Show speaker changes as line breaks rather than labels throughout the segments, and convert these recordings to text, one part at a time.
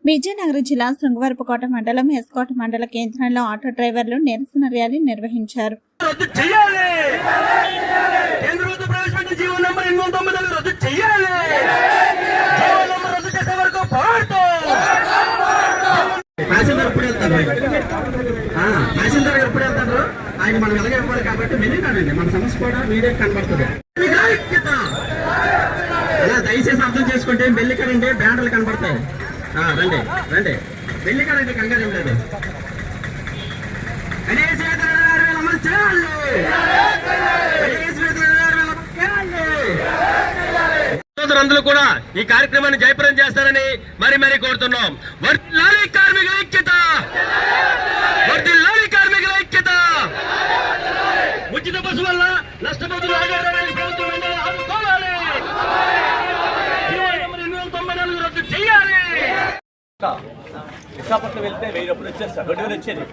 విజయనగరం జిల్లా శృంగవరపుకోట మండలం ఎస్కోట మండల కేంద్రంలో ఆటో డ్రైవర్లు నిరసన ర్యాలీ నిర్వహించారు.
ఆయన మనం ఎలాగ ఇవ్వాలి కాబట్టి వెళ్ళినాడండి మన సమస్య కూడా మీరే కనబడుతుంది. అలా దయచేసి అర్థం చేసుకుంటే వెళ్ళికడండి బ్యానర్లు కనబడతాయి. రండి రండి వెళ్ళికడండి కంగారు లేదు. అందరూ కూడా ఈ కార్యక్రమాన్ని జయప్రదం చేస్తారని మరీ కోరుతున్నాం. వర్ధిల్లాలి కార్మికుల ఐక్యత, వర్ధిల్లాలి కార్మికుల ఐక్యత. ఉచిత బస్సు వల్ల నష్టపోతున్న ప్రభుత్వం ఆదుకోవాలి. 894 రద్దు చేయాలి.
విశాఖపట్నం వెళ్తే 1000 రూపాయలు వచ్చేస్తారు, 2000 వచ్చేది.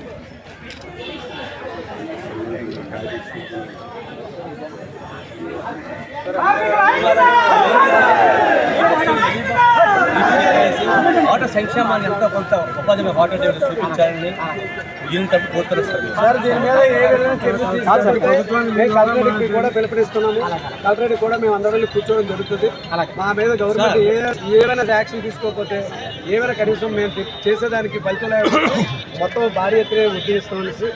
ఆటో సంక్షేమాన్ని ఎంతో కొంత ఉపాధి ఆటో డ్రైవర్లు చూపించాలని కోరుతున్నారు సార్.
దీని మీద ప్రభుత్వానికి కూడా పిలుపునిస్తున్నాము. కలెక్టరేట్ కూడా మేము అందరం కూర్చోవడం జరుగుతుంది. మా మీద గవర్నమెంట్ ఏమైనా యాక్షన్ తీసుకోకపోతే ఏమైనా కనీసం మేము చేసేదానికి ఫలితం మొత్తం భారీ ఎత్తున ఉద్దేశిస్తామనేసి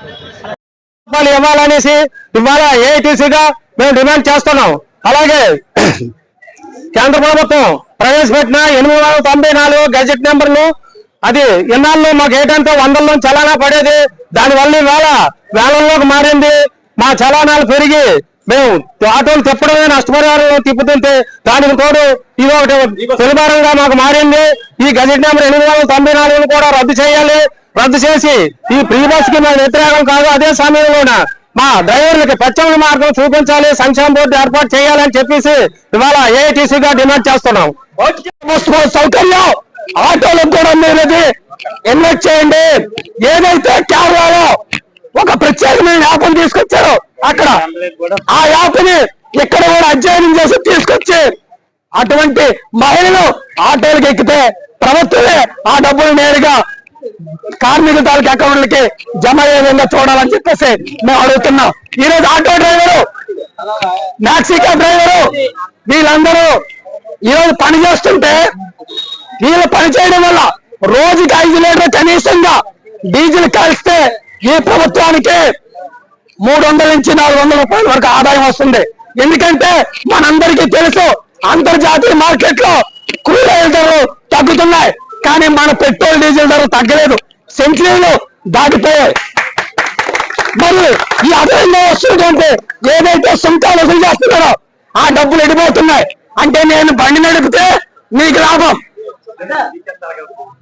ఇవ్వాలనేసి ఇవాళ ఏఐటీసీగా మేము డిమాండ్ చేస్తున్నాం. అలాగే కేంద్ర ప్రభుత్వం ప్రవేశపెట్టిన 894 గజెట్ నెంబర్లు అది ఇన్నాళ్ళు మాకు ఏంటంటే 100లో చలానా పడేది, దానివల్ల ఇవాళ వేలల్లోకి మారింది. మా చలానాలు పెరిగి మేము ఆటోలు తిప్పడమే నష్టపరిహారంలో తిప్పుతుంటే దానికి తోడు ఇది ఒకటి సులభంగా మాకు మారింది. ఈ గజెట్ నెంబర్ 894 కూడా రద్దు చేయాలి. రద్దు చేసి ఈ ప్రీ బస్ కి మేము వ్యతిరేకం కాదు, అదే సమయంలోన మా డ్రైవర్లకి ప్రత్యామ్నాయ మార్గం చూపించాలి, సంక్షేమ బోర్డు ఏర్పాటు చేయాలని చెప్పేసి ఇవాళ ఏఐటీసీగా డిమాండ్ చేస్తున్నాం. సౌకర్యం ఆటోలకు కూడా మీరు ఇన్వెస్ట్ చేయండి. ఏదైతే కేరళలో ఒక ప్రత్యేకమైన యాప్ని తీసుకొచ్చారో అక్కడ ఆ యాప్ని ఇక్కడ కూడా అధ్యయనం చేసి తీసుకొచ్చి అటువంటి మహిళలు ఆటోలకు ఎక్కితే ప్రభుత్వమే ఆ డబ్బులు నేరుగా కార్మికుల తాలూకు అకౌంట్లకి జమ అయ్యే విధంగా చూడాలని చెప్పేసి మేము అడుగుతున్నాం. ఈరోజు ఆటో డ్రైవరు, మ్యాక్సికా డ్రైవరు వీళ్ళందరూ ఈరోజు పని చేస్తుంటే వీళ్ళు పని చేయడం వల్ల రోజుకి 5 లీటర్లు కనీసంగా డీజిల్ కలిస్తే ఈ ప్రభుత్వానికి 300 నుంచి 400 రూపాయల వరకు ఆదాయం వస్తుంది. ఎందుకంటే మనందరికీ తెలుసు అంతర్జాతీయ మార్కెట్ లో క్రూడ్ ఆయిల్ ధరలు తగ్గుతున్నాయి, కానీ మన పెట్రోల్ డీజిల్ ధర తగ్గలేదు, సెంచరీలు దాటిపోయాయి. మరి ఈ అదనంగా వస్తుందంటే ఏదైతే సుంకాలు వసూలు చేస్తున్నారో ఆ డబ్బులు ఎడిపోతున్నాయి. అంటే నేను బండి నడిపితే మీకు లాభం,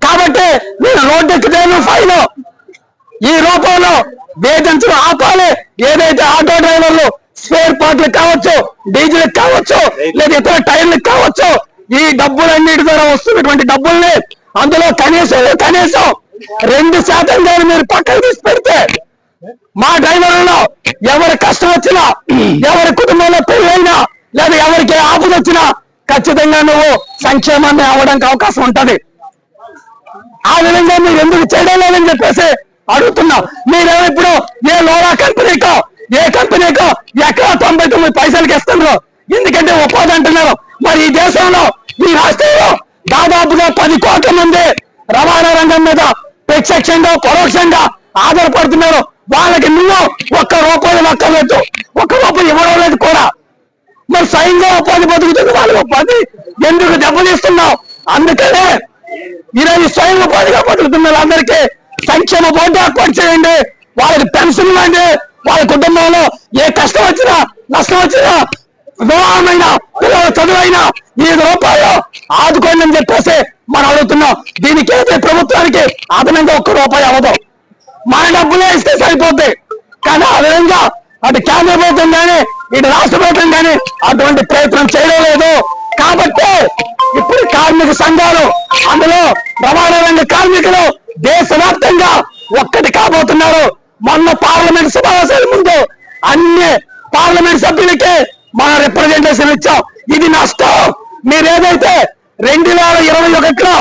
కాబట్టి నేను రోడ్డు ఎక్కితే ఫైన్. ఈ రూపంలో వేధించడం ఆపాలి. ఏదైతే ఆటో డ్రైవర్లు స్పేర్ పార్ట్లు కావచ్చు, డీజిల్ కావచ్చు, లేదా ఇతర టైర్లు కావచ్చు, ఈ డబ్బులన్నిటి ద్వారా వస్తున్నటువంటి డబ్బుల్ని అందులో కనీసం 2% గాని మీరు పక్కన తీసి పెడితే మా డ్రైవర్లలో ఎవరి కష్టం వచ్చినా, ఎవరి కుటుంబంలో పెళ్ళైనా, లేదా ఎవరికి ఆపద వచ్చినా ఖచ్చితంగా నువ్వు సంక్షేమాన్ని అవ్వడానికి అవకాశం ఉంటది. ఆ విధంగా మీరు ఎందుకు చేయడం లేదని చెప్పేసి అడుగుతున్నాం. మీరేమో ఇప్పుడు ఏ లోలా కంపెనీకో ఏ కంపెనీకో ఎక్కడ 99 పైసలకి ఇస్తున్నారు, ఎందుకంటే ఉపాధి అంటున్నారు. మరి ఈ దేశంలో ఈ రాష్ట్రంలో దాదాపుగా 10 కోట్ల మంది రవాణా రంగం మీద ప్రత్యక్షంగా పరోక్షంగా ఆధారపడుతున్నారు. వాళ్ళకి నువ్వు 1 రూపాయి లెక్కలేదు, 1 రూపాయి ఇవ్వడం లేదు కూడా. మరి స్వయంగా ఉపాధి బతుకుతుంది, వాళ్ళ ఉపాధి ఎందుకు దెబ్బతీస్తున్నావు? అందుకనే ఈరోజు స్వయం ఉపాధిగా బతుకుతున్న వాళ్ళందరికీ సంక్షేమ బోర్డు ఏర్పాటు చేయండి. వాళ్ళకి పెన్షన్ ఇవ్వండి. వాళ్ళ కుటుంబంలో ఏ కష్టం వచ్చినా నష్టం వచ్చినా వివాహమైన పిల్లల చదువైనా 5 రూపాయలు ఆదుకోండి అని చెప్పేసి మనం అడుగుతున్నాం. దీనికి అయితే ప్రభుత్వానికి అదనంగా 1 రూపాయి అవ్వదు, మన డబ్బులే ఇస్తే సరిపోద్ది. కానీ ఆ విధంగా అటు కేంద్ర ప్రభుత్వం కానీ ఇటు రాష్ట్ర ప్రభుత్వం కానీ అటువంటి ప్రయత్నం చేయడం లేదు. కాబట్టి ఇప్పుడు కార్మిక సంఘాలు, అందులో రవాణా రంగ కార్మికులు దేశవ్యాప్తంగా ఒక్కటి కాబోతున్నారు. మొన్న పార్లమెంట్ సమావేశాల ముందు అన్ని పార్లమెంట్ సభ్యులకి మన రిప్రజెంటేషన్ ఇచ్చాం. ఇది నష్టం. మీరేదైతే 2021లో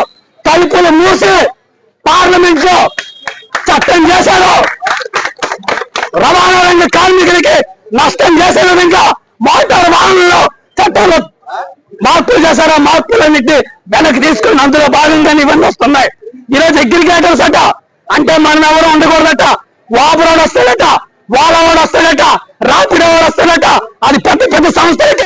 తలుపులు మూసి పార్లమెంట్ లో చట్టం చేశారు. రవాణా రంగ కార్మికులకి నష్టం చేసే విధంగా మోటార్ వాహనాల్లో చట్టంలో మార్పులు చేశారు. ఆ మార్పులన్నింటినీ వెనక్కి తీసుకుని అందులో భాగంగా ఇవన్నీ వస్తున్నాయి. ఈరోజు అగ్రిగేటర్స్ అట అంటే మనం ఎవరు ఉండకూడదట, వాబరోడు వస్తాడట, వాలవాడు వస్తాడట, రాపిడో వాడు వస్తాడట. అది పెద్ద పెద్ద సంస్థలకి